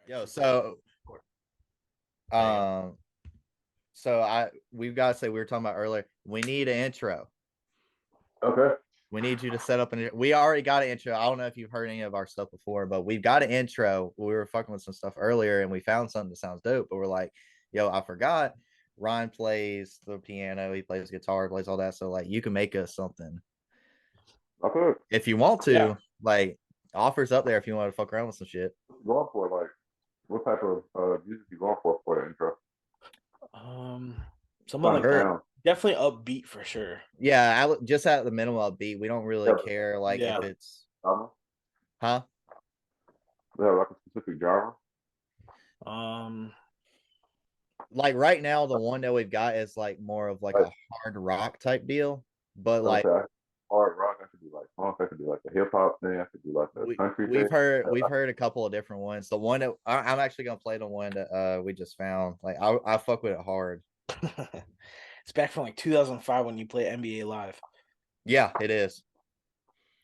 Yo, um, we've got to say we were talking about earlier. We need an intro. Okay. We need you to set up we already got an intro. I don't know if you've heard any of our stuff before, but we've got an intro. We were fucking with some stuff earlier and we found something that sounds dope, but we're like, yo, I forgot. Ryan plays the piano, he plays guitar, plays all that. So like you can make us something. Okay. If you want to, Yeah. like offers up there if you want to fuck around with some shit. Going for like what type of music you going for the intro? Someone like Sound. definitely upbeat for sure. Yeah, just at the minimum upbeat. We don't really Yeah. care like Yeah. if it's Genre? huh? Yeah, like a specific genre. Like right now, the one that we've got is like more of like a hard rock type deal. But like hard rock, I could do like funk, I could do like a hip hop thing, I could do like a country we've thing. heard a couple of different ones. The one that I'm actually gonna play the one that we just found. Like I fuck with it hard. It's back from like 2005 when you play NBA Live. Yeah, it is.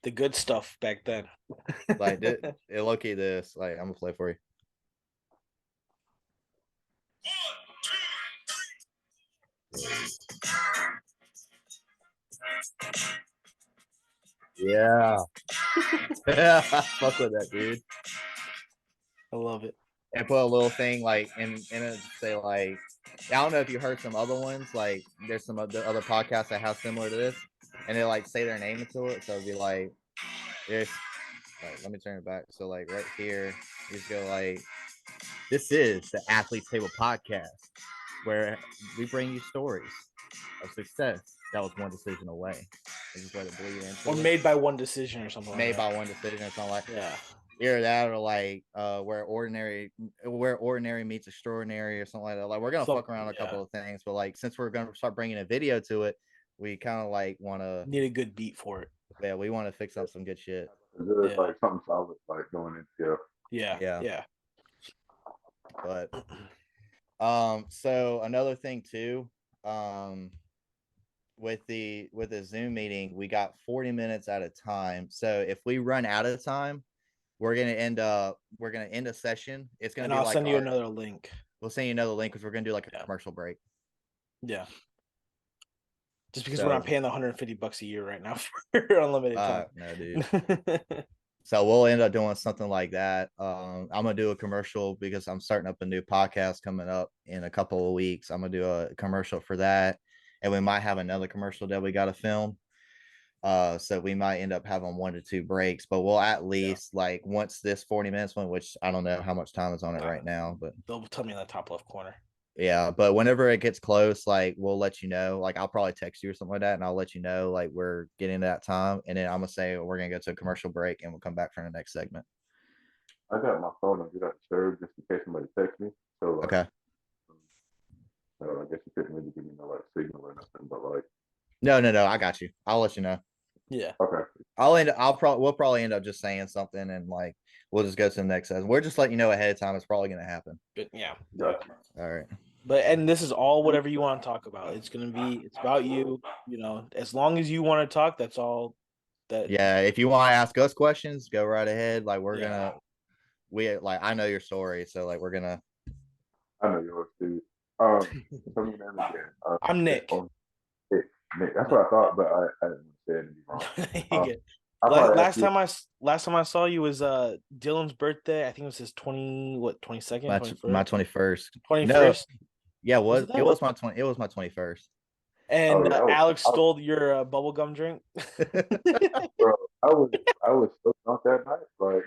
The good stuff back then. Like it look at this. Like I'm gonna play for you. Yeah. Yeah, fuck with that, dude. I love it. And put a little thing like in it, say like, I don't know if you heard some other ones, like there's some other podcasts that have similar to this, and they like say their name into it. So it'd be like this. Like, let me turn it back. So like right here, you just go like, this is the Athlete's Table Podcast, where we bring you stories of success that was one decision away. And just let it bleed into or made by one decision or something. Made by one decision or something like that. Yeah. Either that or like where ordinary meets extraordinary or something like that. Like we're gonna fuck around a couple of things, but like since we're gonna start bringing a video to it, we kind of like want to need a good beat for it. Yeah, we want to fix up some good shit. There's like something solid like going into yeah. But so another thing too, with the Zoom meeting, we got 40 minutes at a time. So if we run out of time, we're gonna end a session. It's gonna be I'll like send you another link. We'll send you another link because we're gonna do like a commercial break. Yeah. Just because we're not paying the $150 a year right now for unlimited time. No, dude. So we'll end up doing something like that. I'm gonna do a commercial because I'm starting up a new podcast coming up in a couple of weeks. I'm gonna do a commercial for that, and we might have another commercial that we got to film. So we might end up having 1 to 2 breaks, but we'll at least like once this 40 minutes went, which I don't know how much time is on it right now, but they'll tell me in the top left corner. Yeah, but whenever it gets close, like we'll let you know. Like I'll probably text you or something like that, and I'll let you know like we're getting to that time, and then I'm gonna say we're gonna go to a commercial break, and we'll come back for the next segment. I got my phone on do not disturb just in case somebody texts me. So like, okay. I guess you couldn't really give me no like signal or nothing, but like. No, I got you. I'll let you know. Yeah. Okay. We'll probably end up just saying something, and like we'll just go to the next segment. We're just letting you know ahead of time. It's probably gonna happen. Yeah. Gotcha. All right. And this is all whatever you want to talk about. It's about you. You know, as long as you want to talk, that's all. Yeah, if you want to ask us questions, go right ahead. Like I know your story, so like we're gonna. I know yours too. Tell me your name again. I'm Nick. Nick. That's what I thought, but I didn't say anything wrong. Last time I saw you was Dylan's birthday. I think it was his 22nd. My 21st. 21st. Yeah, it was my 21st. And Alex stole your bubblegum drink. Bro, I was so drunk that night. Like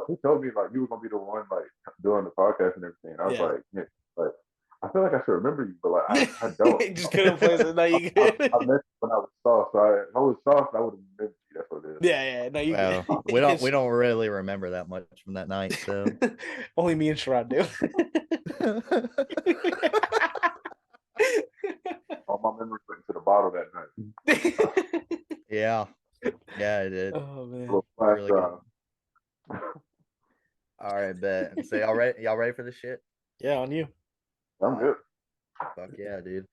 he told me like you were gonna be the one like doing the podcast and everything. I was like I feel like I should remember you, but like I don't. Just couldn't place it. No, you could. I missed when I was soft. So if I was soft, I would have remembered you. That's what it is. Yeah. No, you. Well, we don't really remember that much from that night. So only me and Sherrod do. All my memories went into the bottle that night. Yeah, I did. Oh man. Really all right, bet. So y'all ready for this shit? Yeah, on you. I'm good. Fuck yeah, dude.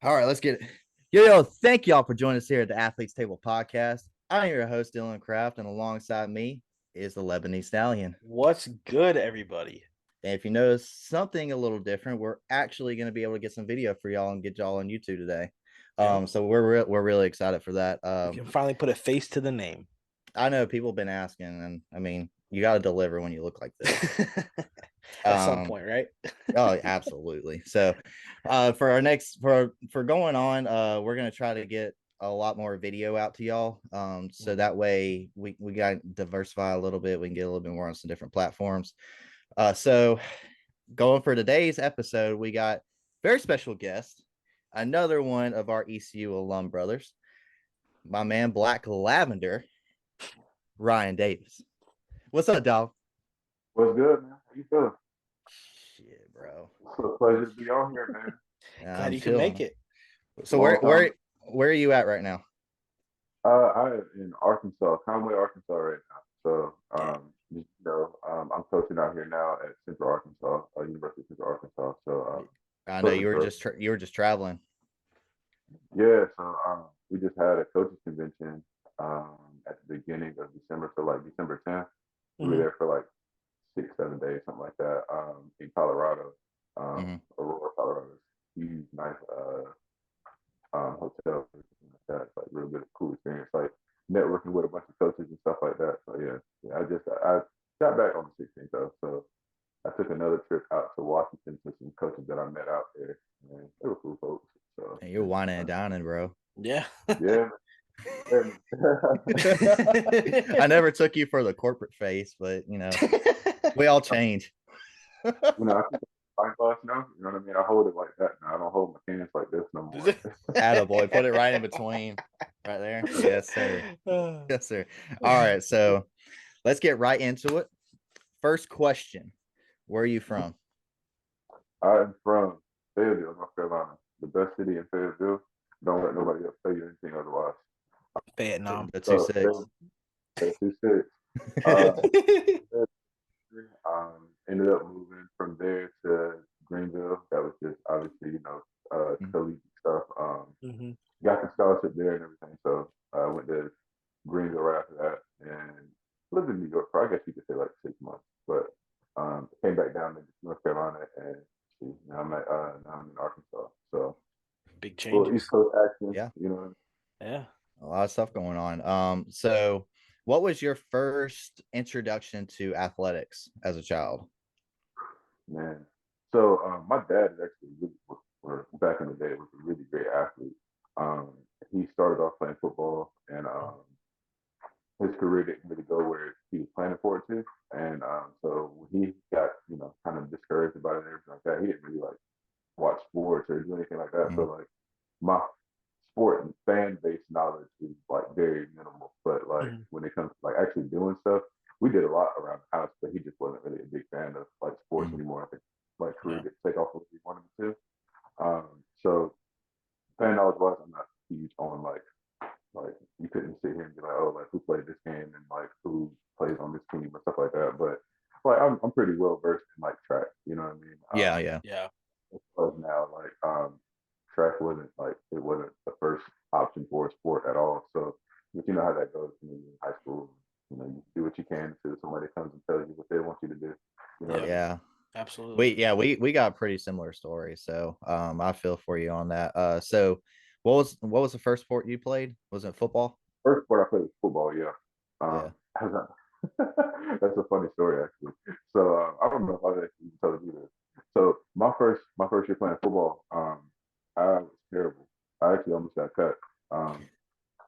All right, let's get it. Yo, thank y'all for joining us here at the Athlete's Table Podcast. I'm your host, Dylan Kraft, and alongside me is the Lebanese Stallion. What's good, everybody? And if you notice something a little different, we're actually going to be able to get some video for y'all and get y'all on YouTube today. So we're really excited for that. You can finally put a face to the name. I know people have been asking, and I mean, you got to deliver when you look like this. At some point, right? Oh, absolutely. So for our next for going on, we're going to try to get a lot more video out to y'all. So that way we got to diversify a little bit. We can get a little bit more on some different platforms. So going for today's episode, we got very special guest, another one of our ECU alum brothers, my man Black Lavender, Ryan Davis. What's up, dog? What's good, man? How you feeling? Shit, bro. It's a pleasure to be on here, man. Glad you can make it. So where are you at right now? I'm in Arkansas, Conway, Arkansas right now. So I'm coaching out here now at Central Arkansas, University of Central Arkansas. So I know you were just traveling. Yeah, so we just had a coaches convention at the beginning of December, so like December 10th. We were there for like 6-7 days, something like that, in Colorado, Aurora, Colorado. Huge, nice hotel, like that. It's like real good, cool experience. Like networking with a bunch of coaches and stuff like that. So I got back on the 16th though, so I took another trip out to Washington to some coaches that I met out there. Man, they were cool folks. So you're whining and dining, bro. Yeah. Yeah. I never took you for the corporate face, but we all change. I think fine glass now. You know what I mean? I hold it like that now. I don't hold my cans like this no more. Attaboy, put it right in between, right there. Yes, sir. Yes, sir. All right, so let's get right into it. First question: where are you from? I'm from Fayetteville, North Carolina, the best city in Fayetteville. Don't let nobody else tell you anything otherwise. Vietnam. The 2-6. The 2-6. Ended up moving from there to Greenville. That was just obviously, collegiate stuff. Got the scholarship there and everything. So I went to Greenville right after that and lived in New York for, I guess you could say, like 6 months. But came back down to North Carolina and now I'm in Arkansas. So big changes. East Coast action. Yeah. Yeah. A lot of stuff going on. So what was your first introduction to athletics as a child? Man. So my dad is actually back in the day was a really great athlete. He started off playing football and his career didn't really go where he was planning for it to. And so when he got, kind of discouraged about it and everything like that, he didn't really like watch sports or do anything like that. So like my sport and fan based knowledge is like very minimal. But like when it comes to like actually doing stuff, we did a lot around the house, but he just wasn't really a big fan of like sports anymore. I think like career didn't take off what he wanted to. So fan knowledge wise, I'm not huge on like you couldn't sit here and be like, oh, like who played this game and like who plays on this team or stuff like that. But like I'm pretty well versed in like track, you know what I mean? Yeah. Because now like track wasn't the first option for a sport at all. So but you know how that goes in high school. You do what you can until somebody comes and tells you what they want you to do. Yeah. Absolutely. We got pretty similar stories. So I feel for you on that. So what was the first sport you played? Was it football? First sport I played was football, yeah. That's a funny story actually. So I don't know if I've actually told you this. So my first year playing football, I was terrible. I actually almost got cut.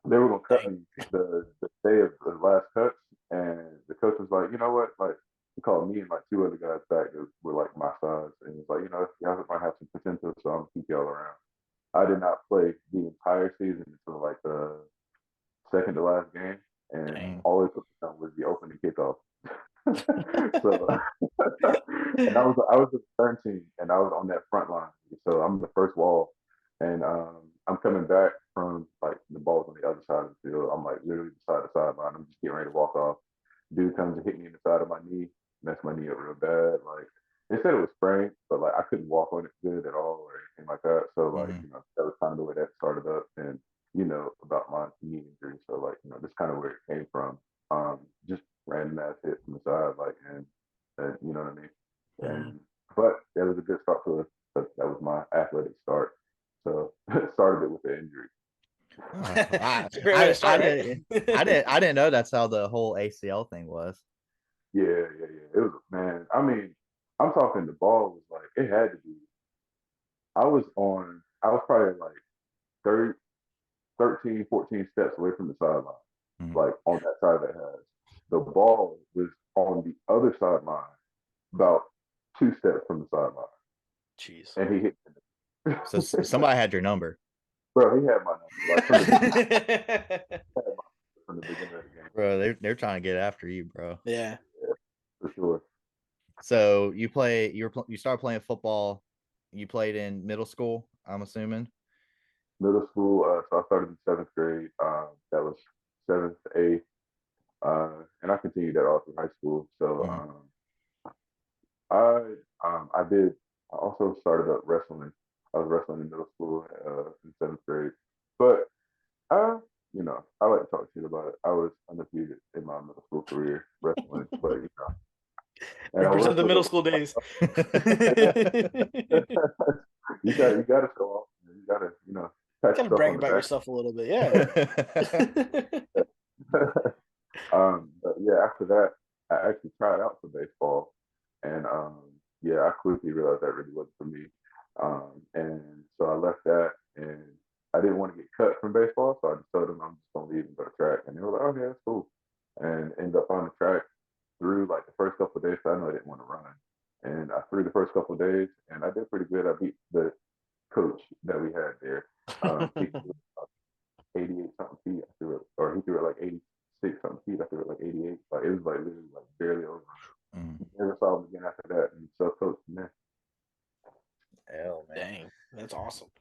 They were gonna cut me the day of the last cuts, and the coach was like, you know what, like he called me and like 2 other guys back that were like my size, and he was like, y'all might have some potential, so I'm gonna keep y'all around. I did not play the entire season until like the second to last game, and all it took was the opening kickoff. So, and I was the return team, and I was on that front line. So I'm the first wall, and I'm coming back from like the ball's on the other side of the field. I'm like literally beside the sideline. I'm just getting ready to walk off. Dude comes and hit me in the side of my knee, messed my knee up real bad. Like they said it was sprained, but like I couldn't walk on it good at all or anything like that. So like that was kind of the way that started up, and about my knee injury. So like that's kind of where it came from. Just random ass and you know what I mean. Mhm. And but that was a good start for that was my athletic start. So started it with the injury. It's a great way to start, right? I didn't know that's how the whole ACL thing was. Yeah. It was, man. I mean, I'm talking. The ball was like it had to be. I was probably like 30, 13, 14 steps away from the sideline, like on that side of the hash. The ball was on the other sideline, about 2 steps from the sideline. Jeez. And he hit. So somebody had your number. Bro, he had my number. Like from the beginning of the game. Bro, they're trying to get after you, bro. Yeah. For sure. So you started playing football. You played in middle school, I'm assuming. Middle school, so I started in 7th grade. That was 7th, 8th, and I continued that all through high school. So I did. I also started up wrestling. I was wrestling in middle school in 7th grade, but I like to talk shit about it. I was undefeated in my middle school career wrestling, but and I Represent the middle wrestled. school days. You got to show off. You got to pat Gotta yourself brag on the about back. yourself a little bit, yeah. But yeah, after that, I actually tried out for baseball, and I quickly realized that really wasn't for me. And so I left that, and I didn't want to get cut from baseball, so I just told them I'm just gonna leave and go to track, and they were like, "Okay, that's cool," and ended up on the track through like the first couple of days. So I know I didn't want to run, and I threw the first couple of days, and I did pretty good. I beat the coach that we had there. He threw 88 something feet. I threw it, or he threw it like 86 something feet. I threw it like 88. Like it was like literally like barely over. Never saw him again after that, and so coached from there. Hell, man. Dang, that's awesome.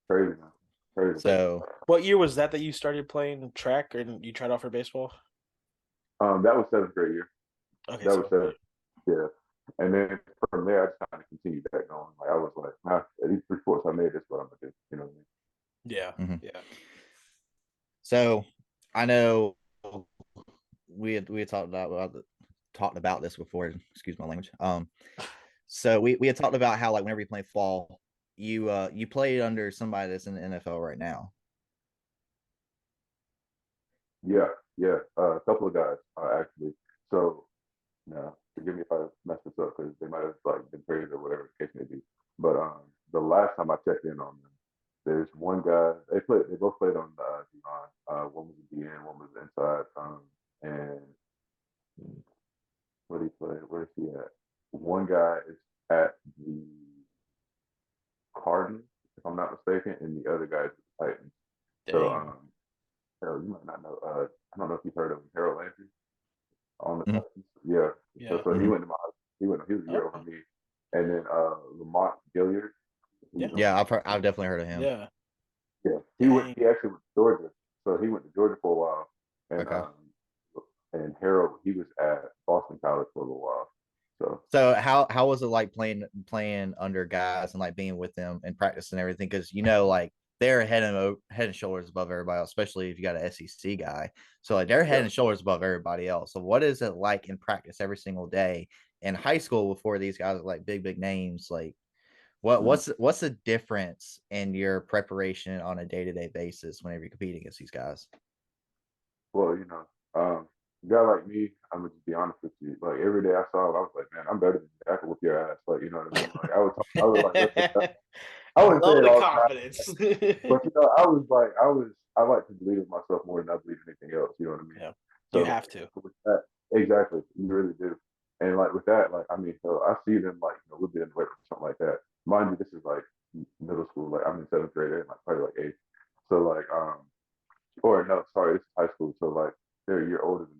Crazy, man. Crazy. So, what year was that you started playing track and you tried out for baseball? That was 7th grade year. Okay, that was 7th. Yeah. And then from there, I just kind of continued that going. Like I was like, these 3 sports I made, this what I'm gonna do. You know what I mean? Yeah. Yeah. So I know we had talked about this before. Excuse my language. So we had talked about how like whenever you play fall, you played under somebody that's in the NFL right now. Yeah. A couple of guys actually. So now, forgive me if I mess this up because they might have like been traded or whatever the case may be. But the last time I checked in on them, there's one guy. They both played on the D-line. One was a DN, one was inside. And where did he play? Where is he at? One guy is at the Cardinals, if I'm not mistaken, and the other guy is the Titans. Dang. So Harold, you might not know. I don't know if you've heard of him, Harold Landry on the Titans. Yeah. So he went to my. He was a year over me, and then Lamont Gilliard. Yeah, I've definitely heard of him. Yeah. He actually went to Georgia, so he went to Georgia for a while, and and Harold, he was at Boston College for a little while. So how was it like playing under guys and like being with them and practice and everything? Because like they're head and shoulders above everybody else, especially if you got an SEC guy. So like they're head and shoulders above everybody else. So what is it like in practice every single day in high school before these guys are like big names? Like what's the difference in your preparation on a day-to-day basis whenever you compete against these guys? Well, a guy like me, I'm gonna just be honest with you. Like every day I saw him, I was like, man, I'm better than you. I can whoop your ass. Like, you know what I mean? Like I was like, I wouldn't say it all confidence. But I like to believe in myself more than I believe in anything else. You know what I mean? Yeah. So you have to. With that, exactly. You really do. And like with that, like I mean, so I see them like we'll be in the weight room, something like that. Mind you, this is like middle school. Like I'm in 7th grade, they're like probably like 8th. So like or no, sorry, it's high school. So like they're a year older than me.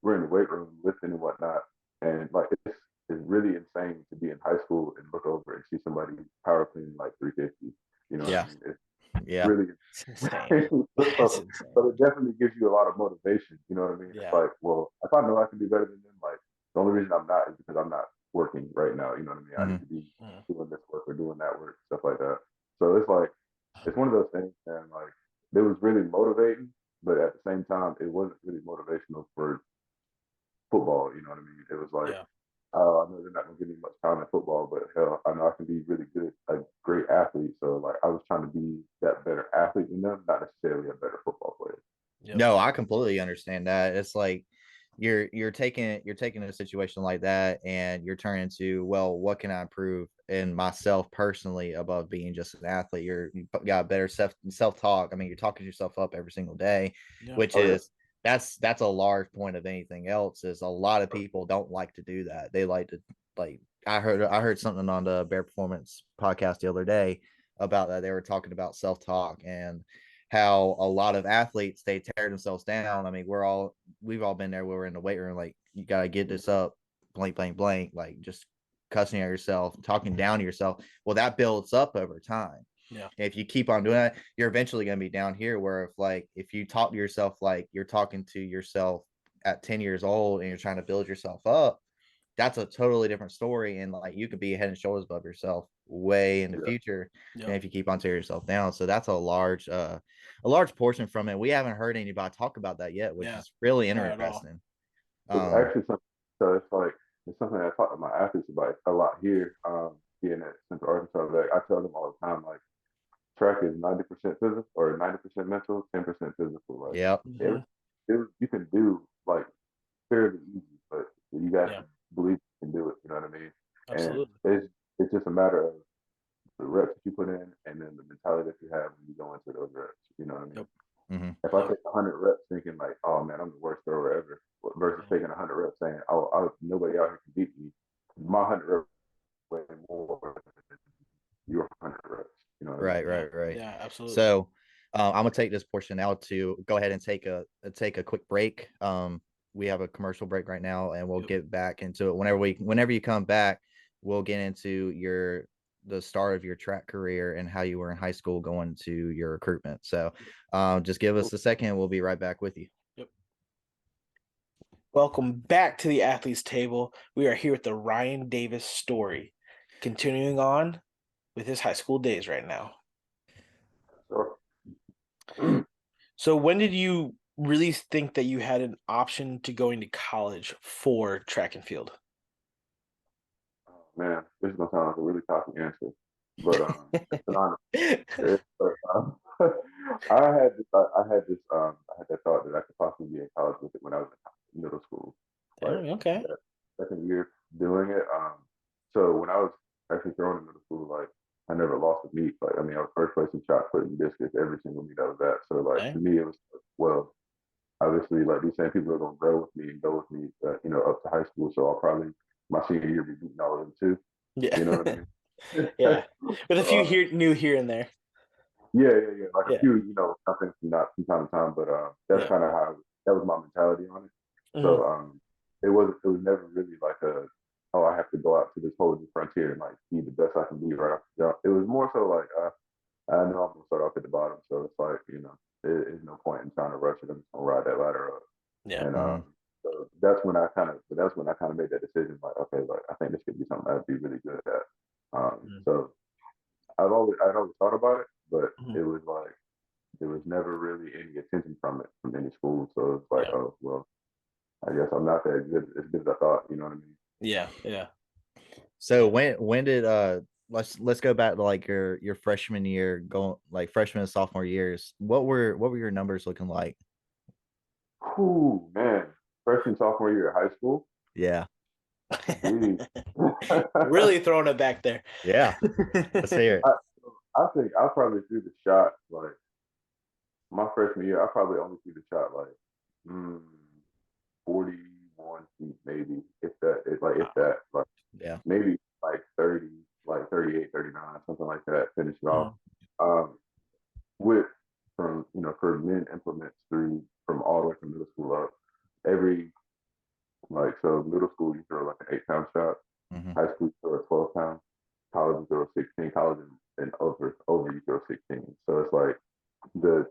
We're in the weight room lifting and whatnot, and like it's really insane to be in high school and look over and see somebody power clean like 350. You know what I mean? It's really insane. But it definitely gives you a lot of motivation. You know what I mean? Yeah. It's like, well, if I know I can do better than them, like the only reason I'm not is because I'm not working right now. You know what I mean? I need to be doing this work or doing that work, stuff like that. So it's like it's one of those things, and like it was really motivating, but at the same time, it wasn't really motivational for football. You know what I mean? It was like I know they're not gonna give me much time in football, but hell, I know I can be really good, a great athlete. So like, I was trying to be that better athlete than them, not necessarily a better football player. Yep. No, I completely understand that. It's like you're taking a situation like that and you're turning to, well, what can I improve in myself personally above being just an athlete? You got better self talk. I mean, you're talking yourself up every single day, which is that's a large point of anything else. Is a lot of people don't like to do that. They like to I heard something on the Bear Performance podcast the other day about that. They were talking about self talk and how a lot of athletes, they tear themselves down. I mean, we've all been there where we're in the weight room, like, you gotta get this up, blank, blank, blank, like just cussing at yourself, talking down to yourself. Well, that builds up over time. Yeah. If you keep on doing that, you're eventually going to be down here where if you talk to yourself like you're talking to yourself at 10 years old and you're trying to build yourself up, that's a totally different story. And like, you could be head and shoulders above yourself way in the future. And if you keep on tearing yourself down. So that's a large portion from it. We haven't heard anybody talk about that yet, which is really interesting. It's actually something, so it's something I talk to my athletes about a lot here, being at Central Arkansas. Like, I tell them all the time, like, track is 90% physical or 90% mental, 10% physical. Like, you can do like fairly easy, but you got to believe you can do it. You know what I mean? Absolutely. And it's just a matter of the reps that you put in, and then the mentality that you have when you go into those reps. You know what I mean? Mm-hmm. If I take 100 reps thinking like, oh man, I'm the worst thrower ever, versus taking 100 reps saying, oh, nobody out here can beat me. My 100 reps way more than your 100 reps. You know what I mean? Right. Yeah, absolutely. So I'm gonna take this portion now to go ahead and take a quick break. We have a commercial break right now, and we'll get back into it whenever you come back. We'll get into the start of your track career and how you were in high school going to your recruitment. So just give us a second. We'll be right back with you. Yep. Welcome back to the Athletes Table. We are here with the Ryan Davis story, continuing on with his high school days right now. Sure. So when did you really think that you had an option to going to college for track and field? Oh, man, this is gonna sound like a really cocky answer, but it's an honor. I had that thought that I could possibly be in college with it when I was in middle school. Okay. Second year doing it. So when I was actually throwing in middle school, like, I never lost a meet. Like, I mean, I was first place in shot put and discus every single meet I was at. So like, to me, it was, well, obviously, like, these same people are gonna grow with me and go with me, up to high school. So I'll probably my senior year be beating all of them too. Yeah. You know what I mean? Yeah. With a few here and there. Yeah. Like a few, something from time to time, but that's kind of how that was my mentality on it. So it was never really like I have to go out to this whole new frontier and like be the best I can be right off the jump. It was more so like I know I'm gonna start off at the bottom, so it's like, there's no point in trying to rush it. I'm just gonna ride that ladder up. Yeah. And so that's when I kind of made that decision. Like, okay, like, I think this could be something I'd be really good at. So I'd always thought about it, but it was like there was never really any attention from it from any school. So it's like, oh well, I guess I'm not that good as I thought. You know what I mean? Yeah. So when did let's go back to like your freshman year, going like freshman and sophomore years. What were your numbers looking like? Ooh, man, freshman sophomore year of high school. Yeah. Really throwing it back there. Yeah. Let's hear it. I think I probably threw the shot like my freshman year. I probably only threw the shot like 41 feet, maybe, if that, like, yeah, maybe like 30, like 38, 39, something like that. Finishing off with for men implements through from all the way from middle school up. Every so middle school you throw like an 8-pound shot, high school you throw a 12-pound, college you throw 16, college and over you throw 16. So it's like the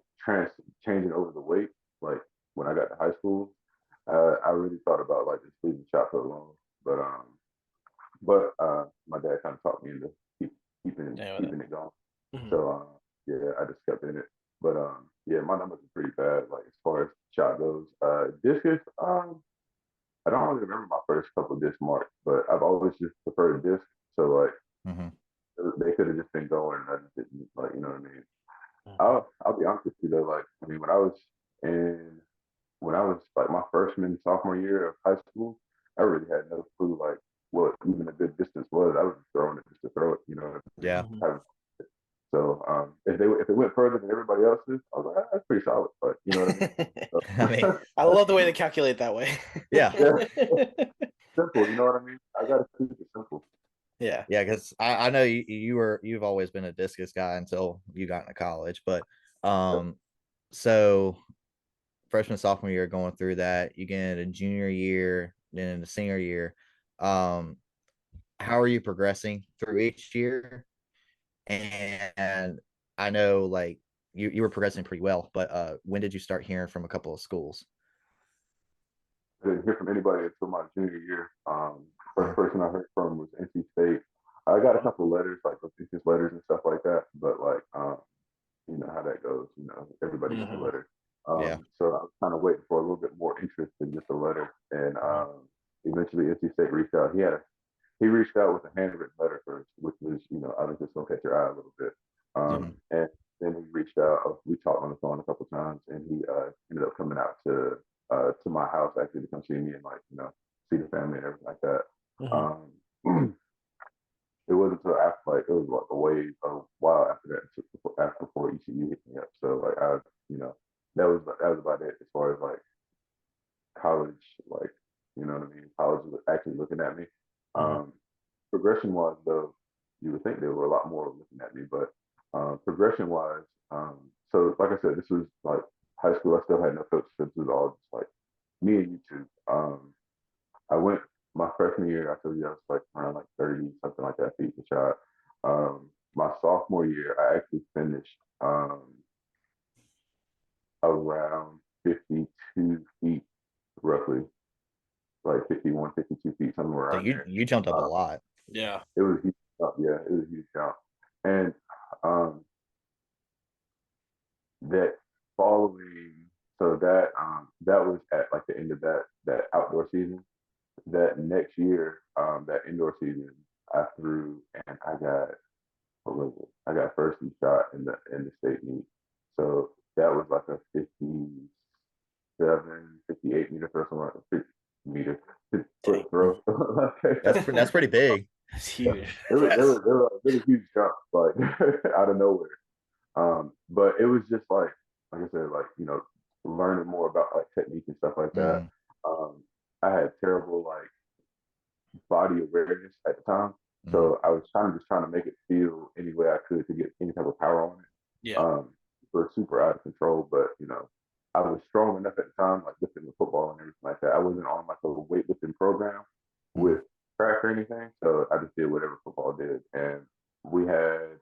changing over the weight. Like, when I got to high school, I really thought about like just leaving shot put alone, but my dad kind of talked me into keeping it going. So yeah, I just kept in it. But yeah, my numbers are pretty bad. Like, as far as shot goes, discus, I don't really remember my first couple of disc marks, but I've always just preferred disc. So like they could have just been going, and I just didn't like, you know what I mean. I'll be honest with you though, like I mean in when I was like my freshman sophomore year of high school, I really had no clue like what even a good distance was. I was just throwing it just to throw it, you know what I mean? Yeah. So if it went further than everybody else's, I was like, that's pretty solid. But you know what I mean? So, I mean, I love the way they calculate that way. Yeah. Simple, you know what I mean? I gotta keep it simple. Yeah. Yeah, because I know you've always been a discus guy until you got into college. But so freshman, sophomore year going through that, you get into junior year, then into senior year. How are you progressing through each year? And I know like you were progressing pretty well, but when did you start hearing from a couple of schools? I didn't hear from anybody until my junior year. First person I heard from was NC State. I got a couple of letters, like business letters and stuff like that, but like you know how that goes. You know, everybody gets a letter. Yeah. So I was kind of waiting for a little bit more interest than just a letter, and eventually NC State reached out. He reached out with a handwritten letter first, which was, you know, obviously just gonna catch your eye a little bit. And then he reached out. We talked on the phone a couple times, and he ended up coming out to my house actually to come see me and like, you know, see the family and everything like that. It wasn't until after like it was like a while after that, after before ECU hit me up. So like you know, that was about it as far as like college, like, you know what I mean? College was actually looking at me. Progression wise, though, you would think they were a lot more looking at me, but progression wise, so like I said, this was like high school. I still had no coach. So this was all just like me and YouTube. I went my freshman year. I told you I was like around like 30, something like that, feet per shot. My sophomore year, I actually finished around 52 feet, roughly, like 51, 52 feet, somewhere So around there. you jumped up a lot. Yeah. It was a huge jump. Yeah, it was a huge jump. And that following, so that was at like the end of that outdoor season. That next year, that indoor season, I threw and I got what was it? I got first in shot in the state meet. So that was like a 57, 58 meter throw, somewhere 50 meter foot throw. That's pretty big. It's huge. It was a really huge jump, like out of nowhere. But it was just like I said, like, you know, learning more about like technique and stuff like that. I had terrible like body awareness at the time, so I was just trying to make it feel any way I could to get any type of power on it. Yeah. We're super out of control, but you know, I was strong enough at the time, like lifting the football and everything like that. I wasn't on like a weightlifting program with track or anything, so I just did whatever football did. And we had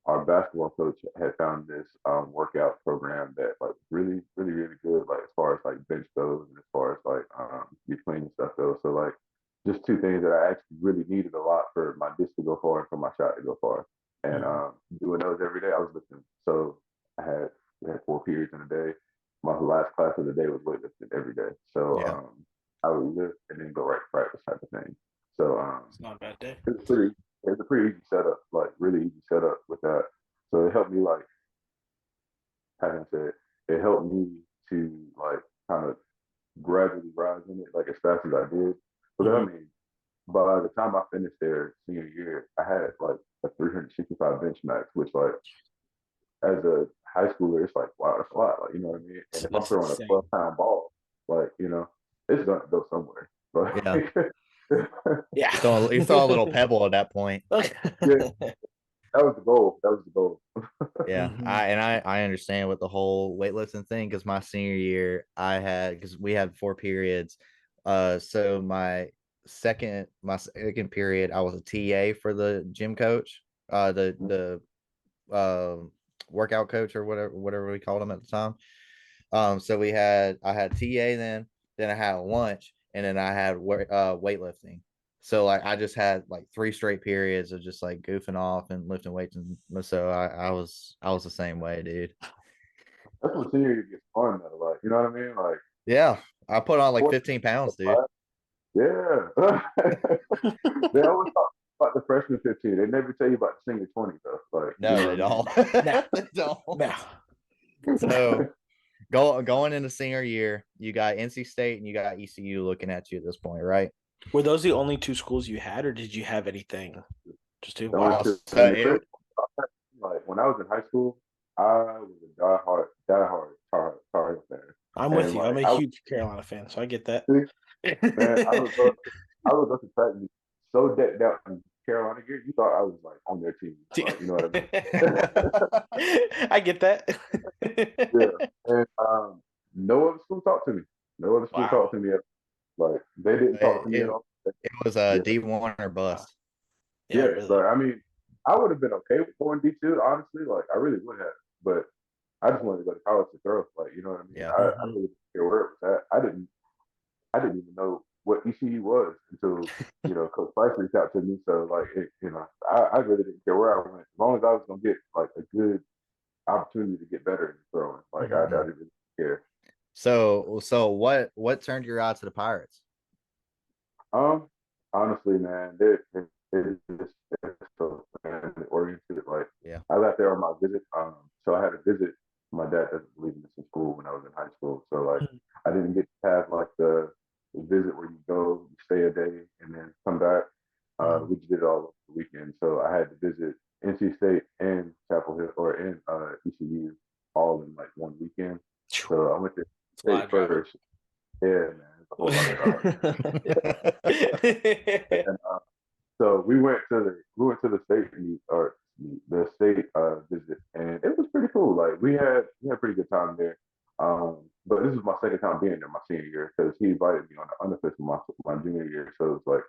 our basketball coach had found this workout program that like really, really, really good, like as far as like bench goes and as far as like your cleaning stuff goes. So like just two things that I actually really needed a lot for my disc to go far and for my shot to go far. And doing those every day, I was lifting. So we had 4 periods in a day. My last class of the day was weightlifting every day. So I would lift and then go right to practice type of thing. So it's not a bad day. It's a pretty easy setup, like really easy setup with that. So it helped me like, how can I say it helped me to like kind of gradually rise in it like as fast as I did. But I mean, by the time I finished there senior year, I had like a 365 bench max, which like as a high schooler, it's like, wow, that's a lot. Like, you know what I mean? And if I'm throwing a 12-pound ball, like, you know, it's gonna go somewhere. But yeah. You throw a little pebble at that point. Yeah, that was the goal. That was the goal. Yeah, I understand with the whole weightlifting thing because my senior year because we had 4 periods. So my second period I was a TA for the gym coach, the workout coach or whatever we called him at the time. So I had TA then I had lunch, and then I had weightlifting. So like I just had like 3 straight periods of just like goofing off and lifting weights, and so I was the same way, dude. That's when senior year gets fun though. Like, you know what I mean? Like, Yeah, I put on like 15 pounds, dude. Yeah. They always talk about the freshman 15. They never tell you about the senior 20 though. Like, you No, know they what don't. Nah. They don't. Nah. So going into senior year, you got NC State and you got ECU looking at you at this point, right? Were those the only two schools you had, or did you have anything? Just two. I mean? Wow. So So the crazy, like when I was in high school, I was a diehard Tar Heel fan. I'm with And you. like I'm a I would huge Carolina fan, so I get that. see, man, I would go to track meet so decked out in Carolina gear, you thought I was like on their team. Like, you know what I mean? I get that. Yeah. And no other school talked to me. No other school talked Wow. to me at like they didn't talk to me at it, all. it was a Yeah. D1 or bust. Yeah, Yeah. really. So I mean, I would have been okay with going D2, honestly. Like I really would have. But I just wanted to go to college to throw. Like, you know what I mean? Yeah. I really didn't care where it was at. I didn't even know what ECU was until, Coach Price reached out to me. So like I really didn't care where I went. As long as I was gonna get like a good opportunity to get better in throwing. Like I didn't really care. So what turned your eye to the Pirates? Honestly, man, it's so family oriented. Like Yeah. I was out there on my visit. So I had a visit. My dad doesn't believe in this in school when I was in high school. So like I didn't get to have like the visit where you go, you stay a day, and then come back. We just did it all over the weekend. So I had to visit NC State and Chapel Hill or in ECU all in like one weekend. So I went to It's a lot State of driving. first. Yeah, man, it's a whole lot of driving. And so we went to the state meet or the state visit, and it was pretty cool. Like we had a pretty good time there. But this is my second time being there my senior year because he invited me on the unofficial my junior year. So it's like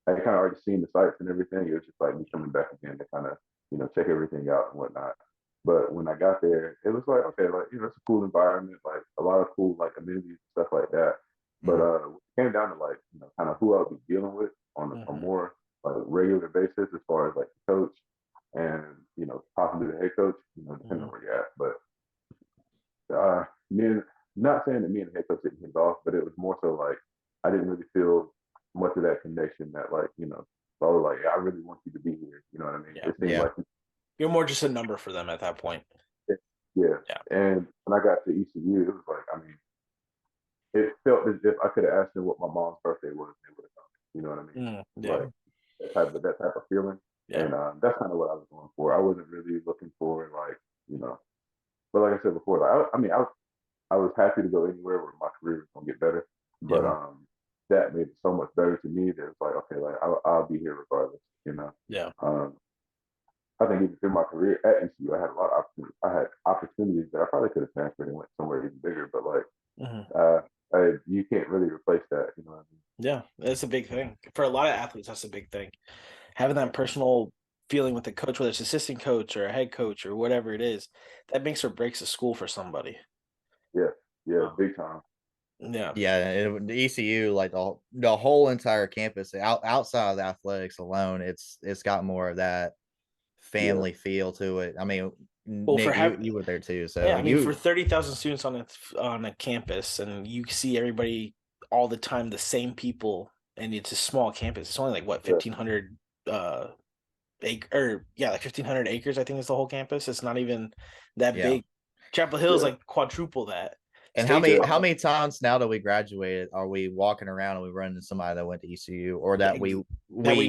I kind of already seen the sites and everything. It was just like me coming back again to kind of check everything out and whatnot. But when I got there, it was like okay, like it's a cool environment, like a lot of cool like amenities and stuff like that. But it came down to like kind of who I would be dealing with on a more like regular basis as far as like the coach and possibly the head coach, depending on where you're at. But me and not saying that me and the head coach didn't hit it off, but it was more so like I didn't really feel much of that connection that like so I was like I really want you to be here. You know what I mean? Yeah. It seemed like you're more just a number for them at that point. yeah. And when I got to ECU, it was like I mean, it felt as if I could have asked them what my mom's birthday was, and they would have done it. You know what I mean? Like that type of feeling. Yeah. And that's kind of what I was going for. I wasn't really looking for like, but like I said before, like I was happy to go anywhere where my career was gonna get better. But that made it so much better to me that it's like, okay, like I'll be here regardless, Yeah. I think even through my career at ECU, I had a lot of opportunities. I had opportunities that I probably could have transferred and went somewhere even bigger, but like you can't really replace that, you know what I mean? Yeah, that's a big thing. For a lot of athletes, that's a big thing. Having that personal feeling with the coach, whether it's assistant coach or a head coach or whatever it is, that makes or breaks a school for somebody. Yeah, big time. Yeah. The ECU, like the whole entire campus, outside of the athletics alone, it's got more of that family feel to it. I mean, Well, Nick, you were there too, so I mean, for 30,000 students on a campus, and you see everybody all the time, the same people, and it's a small campus. It's only like what 1,500 like 1,500 acres. I think is the whole campus. It's not even that big. Chapel Hill is like quadruple that. And how many times now that we graduated are we walking around and we run into somebody that went to ECU or that we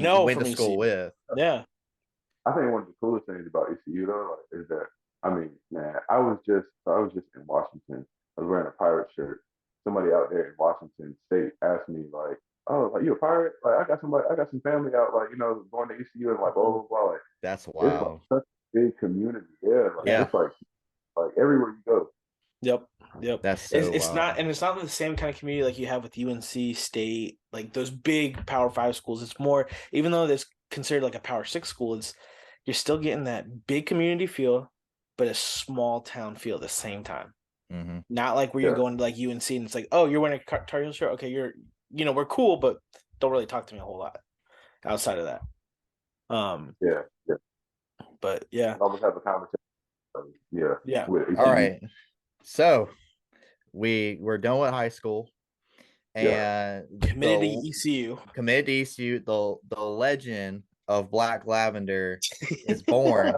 know went to school with? Yeah. I think one of the coolest things about ECU though is that I mean, man, I was just in Washington. I was wearing a pirate shirt. Somebody out there in Washington State asked me like, "Oh, like you a pirate? Like I got some family out like going to ECU and like blah blah blah." Like that's wild. It's like such a big community. Yeah, it's like everywhere you go. Yep. That's so it's wild. not, and it's not the same kind of community like you have with UNC State, like those big Power 5 schools. It's more, even though it's considered like a Power 6 school, you're still getting that big community feel, but a small town feel at the same time. Not like where you're going to like UNC and it's like, oh, you're wearing a Tar Heel shirt. Okay, we're cool, but don't really talk to me a whole lot outside of that. But yeah, almost have a conversation. Yeah. All right. So we're done with high school. and committed to ECU. Committed to ECU, the legend of Black Lavender is born.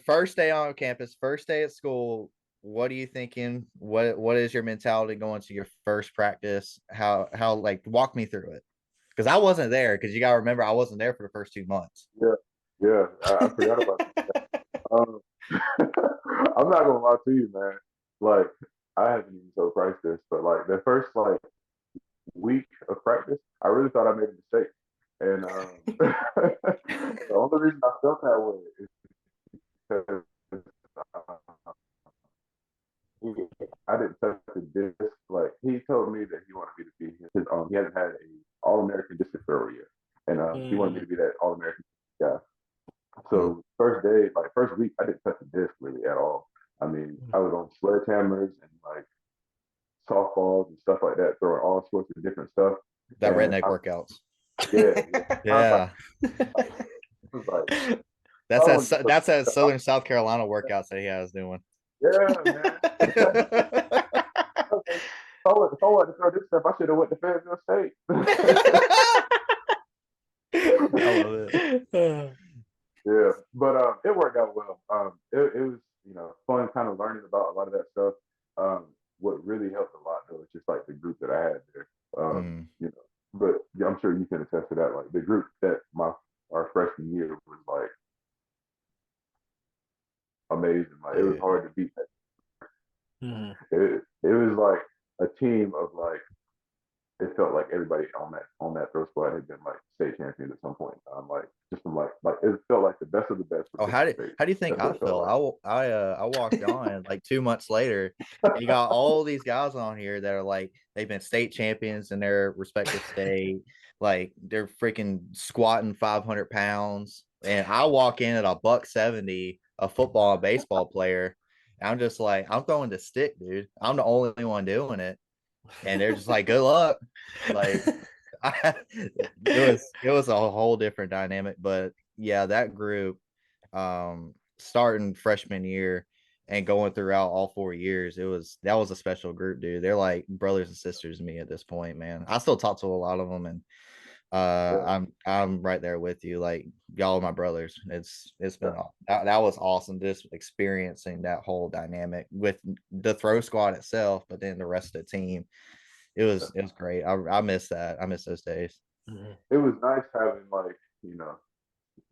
First day on campus, first day at school. What are you thinking? What is your mentality going to your first practice? How like walk me through it? Because I wasn't there. Because you gotta remember, I wasn't there for the first 2 months. Yeah. I forgot about that. I'm not gonna lie to you, man. Like, I haven't even told Price this, but like the first like week of practice, I really thought I made a mistake. And the only reason I felt that way is because I didn't touch the disc. Like, he told me that he wanted me to be his he hasn't had a All American disc thrower yet, and he wanted me to be that All American guy. So first day, like first week, I didn't touch the disc really at all. I mean, I was on sledgehammers and like softballs and stuff like that, throwing all sorts of different stuff. That redneck workouts. Yeah. Like, that's that Southern South Carolina workouts that he has doing. Yeah, man. If I wanted to throw this stuff, I should have went to Fayetteville State. I love it. Yeah, but it worked out well. It was fun, kind of learning about a lot of that stuff. What really helped a lot though is just like the group that I had there. But I'm sure you can attest to that. Like the group that our freshman year was like amazing. Like it was hard to beat that. It was like a team of like, it felt like everybody on that throw squad had been like state champions at some point. Like just from like it felt like the best of the best. Oh, how do you think I felt? Like. I walked on like 2 months later. And you got all these guys on here that are like they've been state champions in their respective state. Like they're freaking squatting 500 pounds, and I walk in at a $170, a football and baseball player. I'm just like, I'm throwing the stick, dude. I'm the only one doing it. And they're just like, good luck. Like it was a whole different dynamic. But yeah, that group, starting freshman year and going throughout all 4 years, that was a special group, dude. They're like brothers and sisters to me at this point, man. I still talk to a lot of them, and I'm right there with you. Like y'all are my brothers. It's been that was awesome. Just experiencing that whole dynamic with the throw squad itself, but then the rest of the team. It was great. I miss that. I miss those days. It was nice having like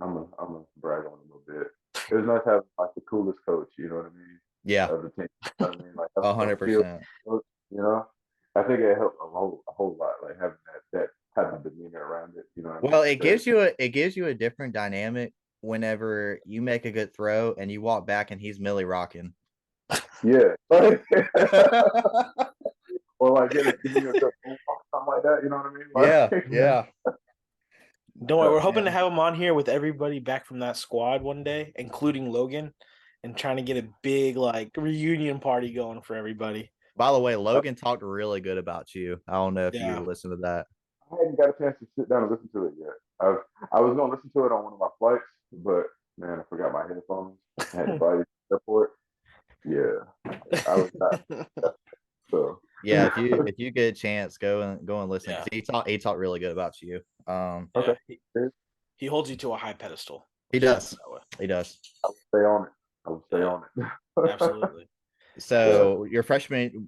I'm a brag on a little bit. It was nice having like the coolest coach. You know what I mean? Yeah. Of the team. You know what I mean? Like 100%. I think it helped a whole lot. Like having that type of demeanor around it. You know what I mean? Well, it gives you a different dynamic whenever you make a good throw and you walk back and he's Millie rocking. Yeah. Or like give me a good something like that. You know what I mean? Like, yeah. Don't worry, we're hoping to have him on here with everybody back from that squad one day, including Logan, and trying to get a big like reunion party going for everybody. By the way, Logan talked really good about you. I don't know if you listened to that. I hadn't got a chance to sit down and listen to it yet. I was gonna listen to it on one of my flights, but man, I forgot my headphones. I had to buy it at the airport. Yeah, I was not. So yeah, if you get a chance, go and listen. Yeah. He talked really good about you. Okay. He holds you to a high pedestal. He does. He does. I will stay on it. I will stay on it. Absolutely. So your freshman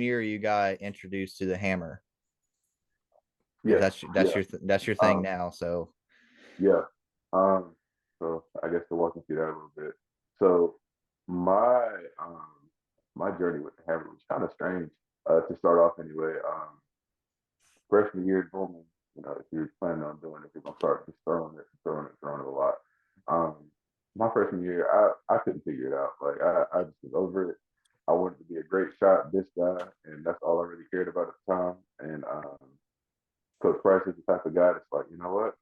year, you got introduced to the hammer. Yeah, that's your thing now. So yeah. So I guess to walk you through that a little bit. So my journey with the hammer was kind of strange to start off anyway. Freshman year, booming. If you're planning on doing it, you're gonna start just throwing it a lot. My freshman year, I couldn't figure it out. Like I just was over it. I wanted to be a great shot, this guy, and that's all I really cared about at the time. And Coach Price is the type of guy that's like, you know what,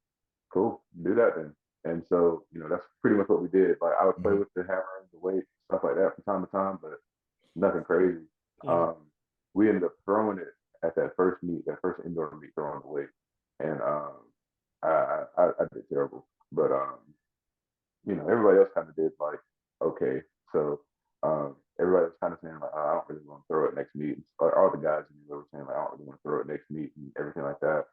cool, do that then. And so, that's pretty much what we did. Like I would play with the hammer, the weight, stuff like that from time to time, but nothing crazy. We ended up throwing it at that first indoor meet, throwing the weight, and I did terrible. But everybody else kind of did like okay. So everybody was kind of saying like, oh, I don't really want to throw it next meet. Like all the guys in the were saying like, I don't really want to throw it next meet and everything like that.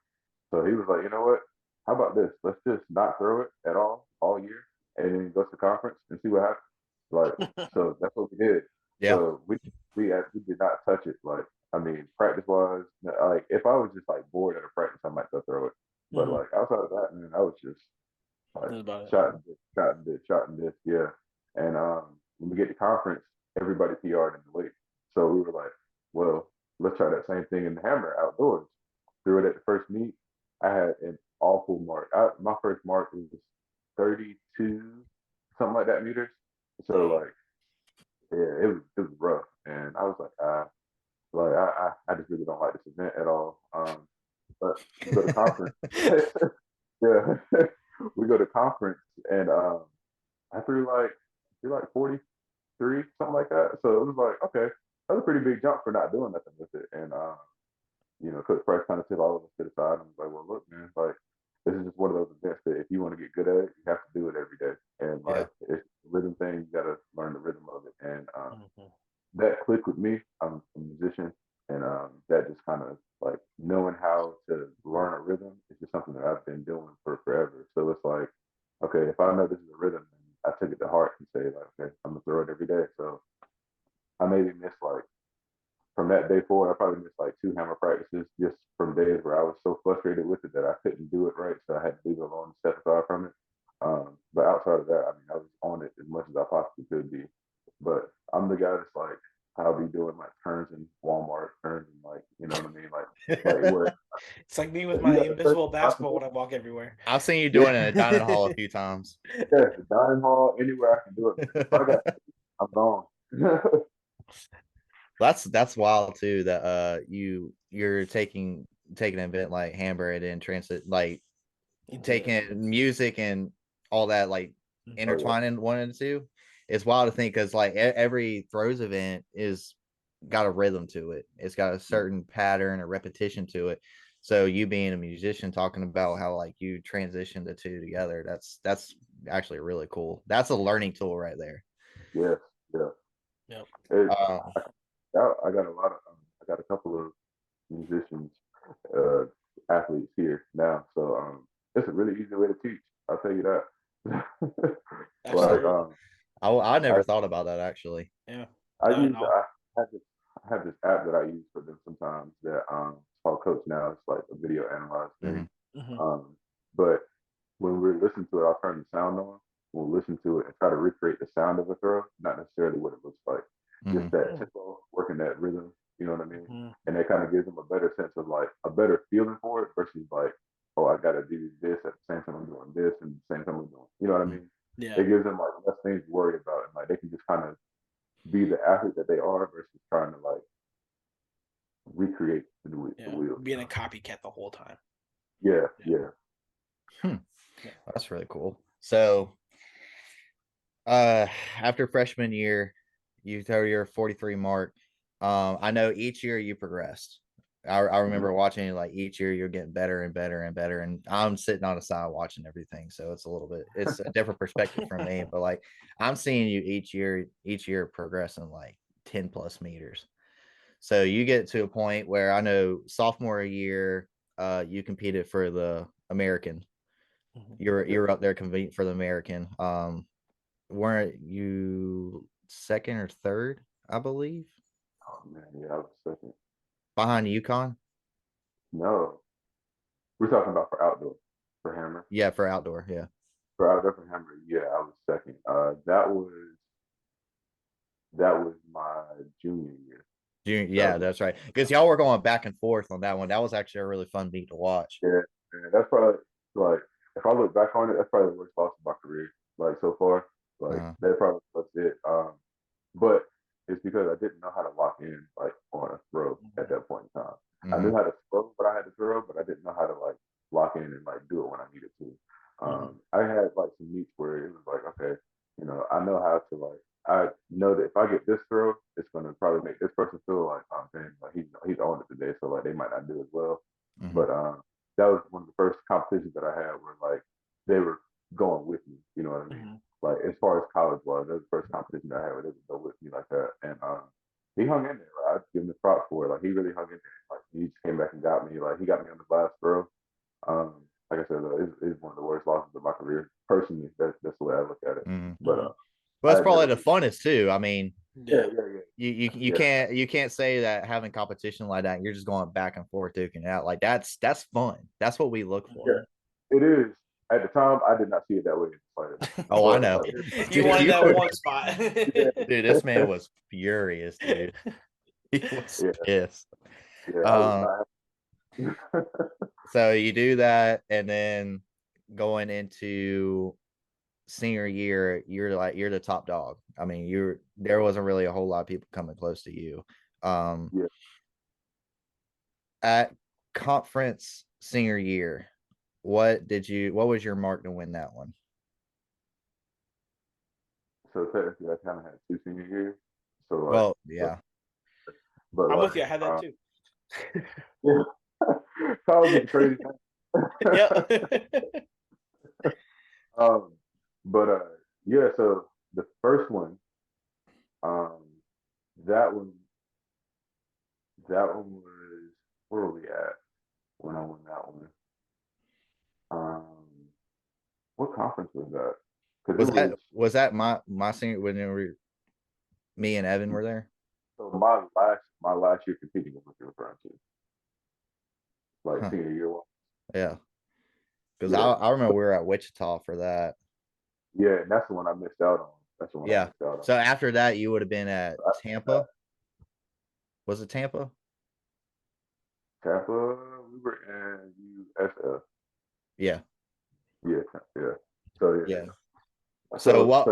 So he was like, you know what? How about this? Let's just not throw it at all year, and then go to the conference and see what happens. Like, so that's what we did. Yeah. So we did not touch it. Like, I mean, practice wise, like if I was just like bored at a practice, I might go throw it. But like outside of that, man, I was just like shot and this, yeah. And when we get to conference, everybody PR'd in the league. So we were like, well, let's try that same thing in the hammer outdoors. Threw it at the first meet. I had an awful mark. My first mark was 32, something like that meters. So like, yeah, it was rough, and I was like, I just really don't like this event at all. But we go to conference. Yeah, we go to conference, and I threw like 43, something like that. So it was like, okay, that was a pretty big jump for not doing nothing with it. And Coach Price kind of took all of us to the side and was like, well, look, man, like this is just one of those events that if you want to get good at it, you have to do it every day. And like it's a rhythm thing, you gotta learn the rhythm of it. And that clicked with me. I'm a musician, and that just kind of like knowing how to learn a rhythm is just something that I've been doing for forever. So it's like, okay, if I know this is a rhythm, I took it to heart and say like, okay, I'm gonna throw it every day. So I maybe missed like from that day forward, I probably missed like 2 hammer practices just from days where I was so frustrated with it that I couldn't do it right, so I had to leave it alone and step aside from it. But outside of that, I mean, I was on it as much as I possibly could be. But I'm the guy that's like, I'll be doing like turns in Walmart, turns in like, you know what I mean, like where it's like me with my invisible basketball when I walk everywhere. I've seen you doing it in a dining hall a few times. Yeah, the dining hall, anywhere I can do it. If I got, I'm gone. That's wild too. That you're taking an event like Hamburg and transit like taking music and all that like intertwining one and two. It's wild to think because like every throws event is got a rhythm to it. It's got a certain pattern or repetition to it. So you being a musician talking about how like you transition the two together, that's actually really cool. That's a learning tool right there. Yes, yeah. Yep. I got I got a couple of musicians, athletes here now, so it's a really easy way to teach. I'll tell you that. Like I never thought about that actually. Yeah. I have this app that I use for them sometimes that it's called Coach Now. It's like a video analyzer thing. But when we're listening to it, I'll turn the sound on. We'll listen to it and try to recreate the sound of a throw, not necessarily what it looks like. Just that tempo, working that rhythm, you know what I mean? And that kind of gives them a better sense of like a better feeling for it versus like, oh, I gotta do this at the same time I'm doing this and the same time I'm doing, you know what I mean? Yeah. It gives them like less things to worry about, and like they can just kind of be the athlete that they are versus trying to like recreate the wheel. Being a copycat the whole time. Yeah. That's really cool. So after freshman year, you throw your 43 mark. I know each year you progressed. I remember watching like each year you're getting better and better and better. And I'm sitting on the side watching everything. So it's a different perspective from me. But like I'm seeing you each year progressing like 10 plus meters. So you get to a point where I know sophomore year, you competed for the American. You're up there competing for the American. Weren't you second or third, I believe? Oh man, yeah, I was second. Behind UConn? No. We're talking about for outdoor, for hammer. Yeah, for outdoor, yeah. For outdoor for hammer, yeah, I was second. That was my junior year. Yeah, that's right. Because y'all were going back and forth on that one. That was actually a really fun beat to watch. Yeah, that's probably like if I look back on it, that's probably the worst loss of my career. Like so far, like that probably was it. But it's because I didn't know how to lock in like on a throw at that point in time. I knew how to throw, but I had to throw, but I didn't know how to like lock in and like do it when I needed to. I had like some meets where it was like, okay, I know how to like. I know that if I get this throw, it's gonna probably make this person feel like, oh man, like he's on it today, so like they might not do as well. But that was one of the first competitions that I had where like they were going with me, you know what I mean? like as far as college was. That was the first competition I had where they would go with me like that, and he hung in there. Right? I give him the props for it. Like he really hung in there. Like he just came back and got me. Like he got me on the last throw. Like I said, it's one of the worst losses of my career. Personally, that's the way I look at it. Mm-hmm. But well, it's probably the funnest too. I mean, yeah. You can't say that having competition like that, you're just going back and forth duking it out. Like that's fun. That's what we look for. Yeah, it is. At the time, I did not see it that way. Oh, I know. You wanted that one spot. Dude, this man was furious, dude. He was pissed. Yeah, I was not. So you do that, and then going into senior year, you're the top dog. I mean, there wasn't really a whole lot of people coming close to you. At conference senior year, what was your mark to win that one? So technically, I kind of had 2 senior years. So like, well, yeah. But I'm with you. I had that too. Yeah, college is crazy. Yeah. Yeah. So the first one, that one was, where were we at when I won that one? What conference was that? Was that my senior when me and Evan were there? So my last year competing was what you're referring to, like senior year one. Yeah, because I remember we were at Wichita for that. Yeah, and that's the one I missed out on. That's the one I missed out on. So after that, you would have been at Tampa. Was it Tampa? Tampa, we were in USF. Yeah. Yeah. So yeah. So what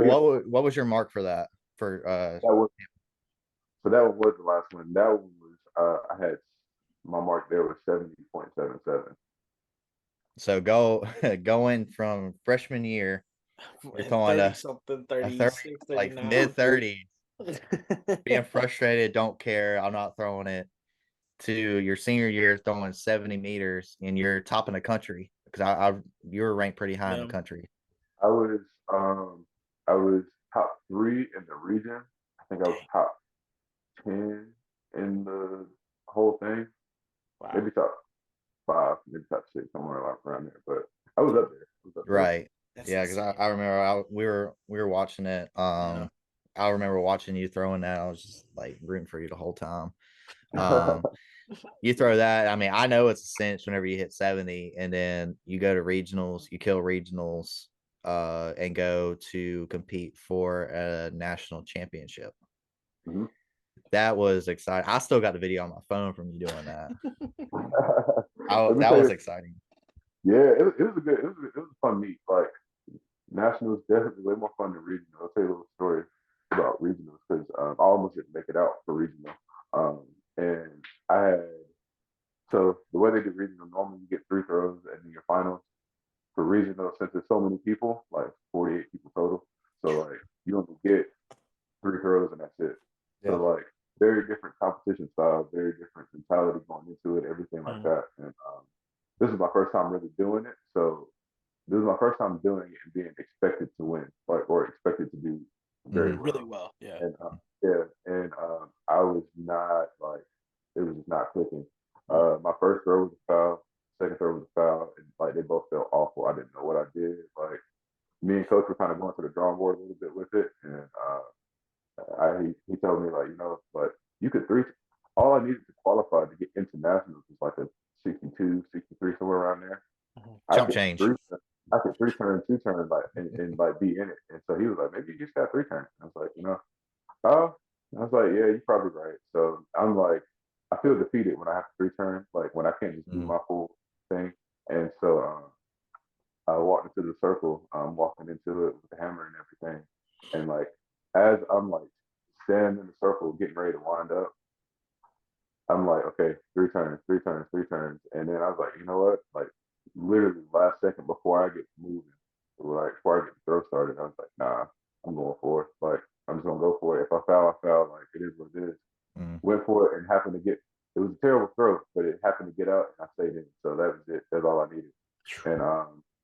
was your mark for that? That one was the last one. That one was I had my mark there was 70.77. So going from freshman year, you're going 30 something, 36, like mid-30s, being frustrated, don't care, I'm not throwing it, to your senior year throwing 70 meters and you're top in the country, because you were ranked pretty high in the country. I was top 3 in the region. I think I was top 10 in the whole thing. Wow. Maybe top 5, maybe top 6, somewhere around there. But I was up there. Right. Yeah, because I remember we were watching it. I remember watching you throwing that. I was just like rooting for you the whole time. You throw that. I mean, I know it's a cinch whenever you hit 70, and then you go to regionals, you kill regionals, and go to compete for a national championship. Mm-hmm. That was exciting. I still got the video on my phone from you doing that. That was exciting. Yeah, it was a fun meet. Like nationals, definitely way more fun than regional. I'll tell you a little story about regionals because I almost didn't make it out for regional. And I had, so the way they do regional, normally you get 3 throws and then your finals. For regional, since there's so many people, like 48 people total, so like you only get 3 throws and that's it. Yeah. So like very different competition style, very different mentality going into it, everything like that. And this is my first time really doing it, so this is my first time doing it and being expected to win, like, or expected to do very well. Really well. Yeah. And I was not, like, it was just not clicking. My first throw was a foul, second throw was a foul, and like they both felt awful. I didn't know what I did. Like me and coach were kind of going to the drawing board a little bit with it, and he told me, like, but you could all I needed to qualify to get into nationals was like a 62, 63, somewhere around there. Jump change. I could 3-turn, 2-turn, like, and like be in it. And so he was like, maybe you just got 3-turn. I was like, oh, I was like, yeah, you're probably right. So I'm like, I feel defeated when I have to 3-turn, like when I can't just do my full thing. And so I walked into the circle, walking into it with the hammer and everything. And like, as I'm like standing in the circle, getting ready to wind up, I'm like, okay, 3 turns, 3 turns, 3 turns. And then I was like, you know what? Like, literally last second before I get moving, like before I get the throw started, I was like, nah, I'm going for it. Like, I'm just gonna go for it. If I foul, I foul. Like, it is what it is. Went for it and happened to get, it was a terrible throw, but it happened to get out and I stayed in. So that was it. That's all I needed. And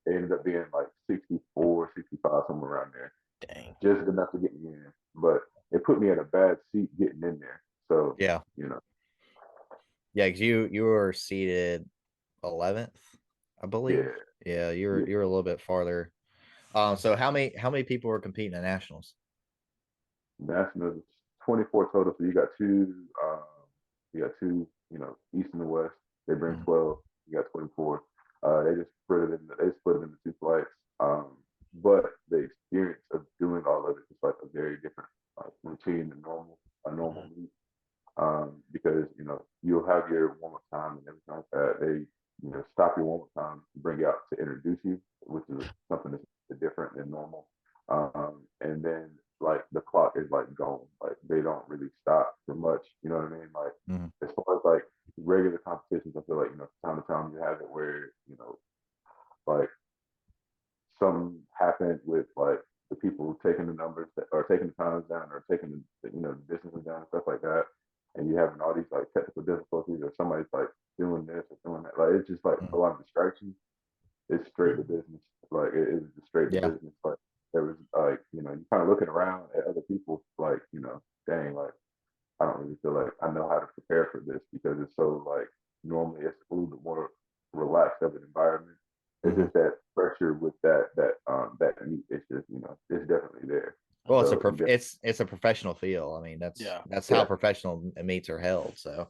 it ended up being like 64, 65, somewhere around there. Dang. just enough to get me in. But it put me in a bad seat getting in there. So Yeah. Yeah, because you were seated 11th, I believe. Yeah, you were a little bit farther. So how many people were competing at nationals? Nationals 24 total. So you got two, East and the West. They bring 12. You got 24. They just split it into two flights. But the experience of doing all of it is like a very different routine than a normal meet. Because you'll have your warm up time and everything like that. They stop your warm up time, bring you out to introduce you, which is something that's different than normal. And then like the clock is like gone. Like they don't really stop for much. You know what I mean? Like as far as like regular competitions, I feel like time to time you have it where like something happened with like the people taking the numbers or taking the times down or taking the distances down and stuff like that, and you having all these like technical difficulties or somebody's like doing this or doing that. Like it's just like a lot of distractions. It's straight to business. Like it was just straight to business. Like there was like you kind of looking around at other people like dang, like I don't really feel like I know how to prepare for this because it's so like normally it's a little bit more relaxed of an environment. It's just that pressure with that meet. It's just it's definitely there. Well, So it's a professional feel. I mean, that's how professional meets are held. So,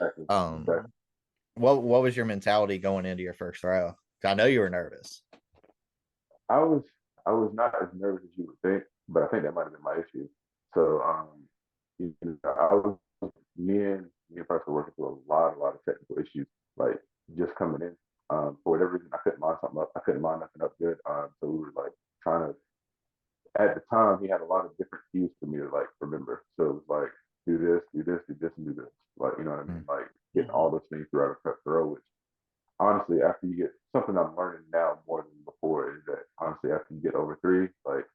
exactly. what was your mentality going into your first throw? I know you were nervous. I was not as nervous as you would think, but I think that might have been my issue. So I was me and Parker were working through a lot of technical issues, like just coming in. For whatever reason, I couldn't line something up. I couldn't line nothing up good. So we were like trying to. At the time, he had a lot of different cues for me to like remember. So it was like do this, do this, do this, and do this. Like you know what I mean? Like getting all those things throughout a cut throw, which honestly, after you get something I'm learning now more than before is that honestly, after you get over three, like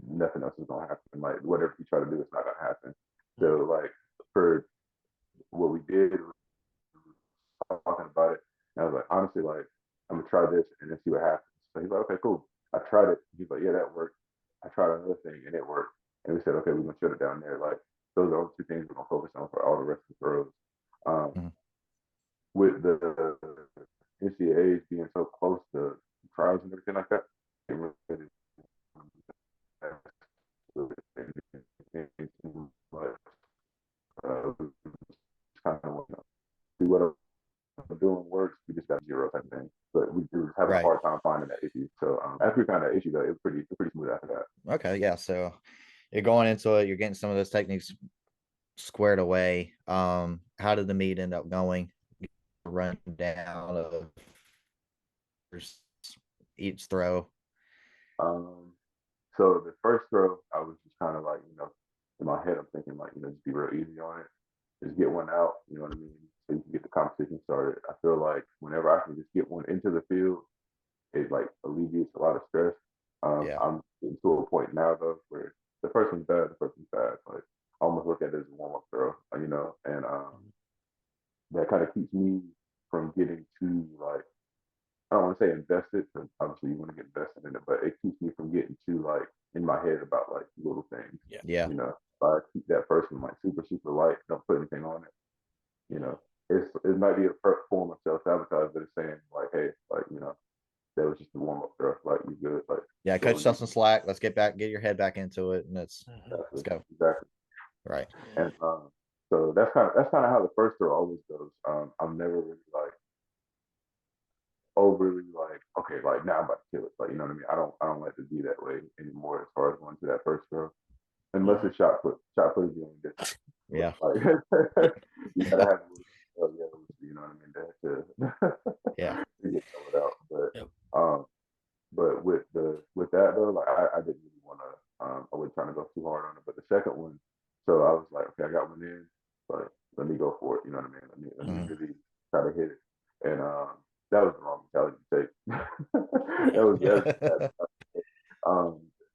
nothing else is gonna happen. Like whatever you try to do, it's not gonna happen. So like for what we did, talking about it, and I was like, honestly, like I'm gonna try this and then see what happens. So he's like, okay, cool. I tried it. He's like, yeah, that worked. I tried another thing and it worked. And we said, okay, we're gonna shut it down there. Like those are the two things we're gonna focus on for all the rest of the throws. With the NCAAs being so close to trials and everything like that, it really but kind of see what I'm doing works. We just got zero type of thing, but we were having a hard time finding that issue. So after we found that issue, though, it was pretty smooth after that. Okay, yeah. So you're going into it. You're getting some of those techniques squared away. How did the meet end up going? Run down of each throw. So the first throw, I was just kind of like, in my head, I'm thinking like, just be real easy on it, just get one out. You know what I mean? So you can get the competition started. I feel like whenever I can just get one into the field, it like alleviates a lot of stress. I'm getting to a point now though where the first one's bad, the first one's bad. Like I almost look at it as a warm up throw, and that kind of keeps me from getting too like I don't want to say invested because obviously you want to get invested in it, but it keeps me from getting too like in my head about like little things. Yeah. If I keep that first one like super light, don't put anything on it. It might be a form of self sabotage, but it's saying like, hey, like that was just a warm up throw. Like you good. Like yeah, cut yourself some slack. Let's get your head back into it, and let's go. Exactly. Right. And so that's kind of how the first throw always goes. I'm never really like overly like okay, like now I'm about to kill it. Like you know what I mean? I don't like to be that way anymore as far as going to that first throw. Unless it's shot put. Shot put is the only difference. Yeah. Like, you gotta have you know what I mean? Yeah. To get someone out. But with that though, like I didn't really want to. I wasn't trying to go too hard on it. But the second one, so I was like, okay, I got one in, but let me go for it. You know what I mean? Let me really try to hit it. And that was the wrong mentality to take. that was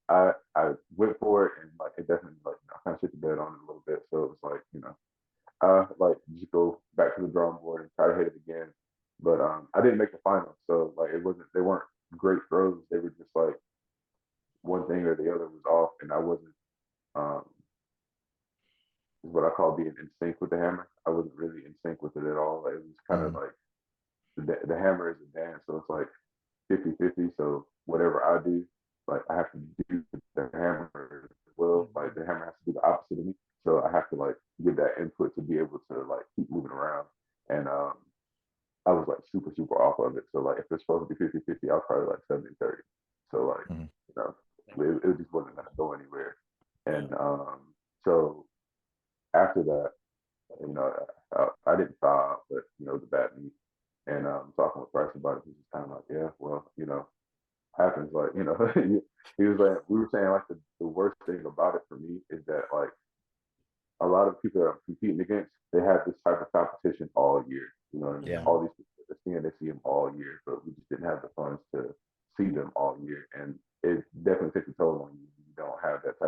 I went for it and like it definitely like I kind of shit the bed on it a little bit. So it was like like just go back to the drawing board and try to hit it again. But I didn't make the final, so like they weren't great throws. They were just like one thing thing or the other was off, and I wasn't um, what I call being in sync with the hammer. I wasn't really in sync with it at all. Like, it was kind of like the hammer is a dance, so it's like 50-50. So whatever I do, like I have to do the hammer as well. Like the hammer has to do the opposite of me. So I have to like give that input to be able to like keep moving around. And I was like super, super off of it. So like if it's supposed to be 50-50, I was probably like 70-30. So like, you know, it just wasn't gonna go anywhere. And so after that, you know, I didn't foul out, but you know, the bad knee. And talking with Bryce about it, he was kind of like, yeah, well, you know, happens. Like, you know, he was like, we were saying like the worst thing about it for me is that like a lot of people that I'm competing against, they have this type of competition all year. You know what I mean? Yeah. All these people that are seeing, they see them all year, but we just didn't have the funds to see them all year. And it definitely takes a toll on you. You don't have that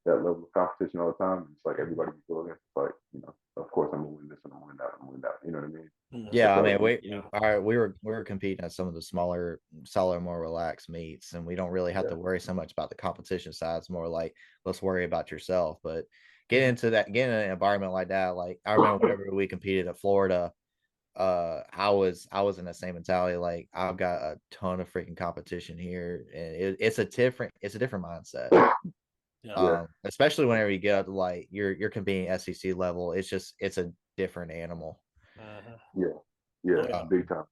level of competition all the time. It's like everybody you go against, it's like, you know, of course I'm gonna win this and I'm gonna win that, I'm gonna win that. You know what I mean? Yeah, So, I mean, we were competing at some of the smaller, more relaxed meets, and we don't really have to worry so much about the competition side. It's more like let's worry about yourself. But getting in an environment like that, like I remember whenever we competed at Florida, I was in the same mentality. Like I've got a ton of freaking competition here, and it's a different mindset. Especially whenever you get up to like you're competing SEC level, it's a different animal. Yeah, big time.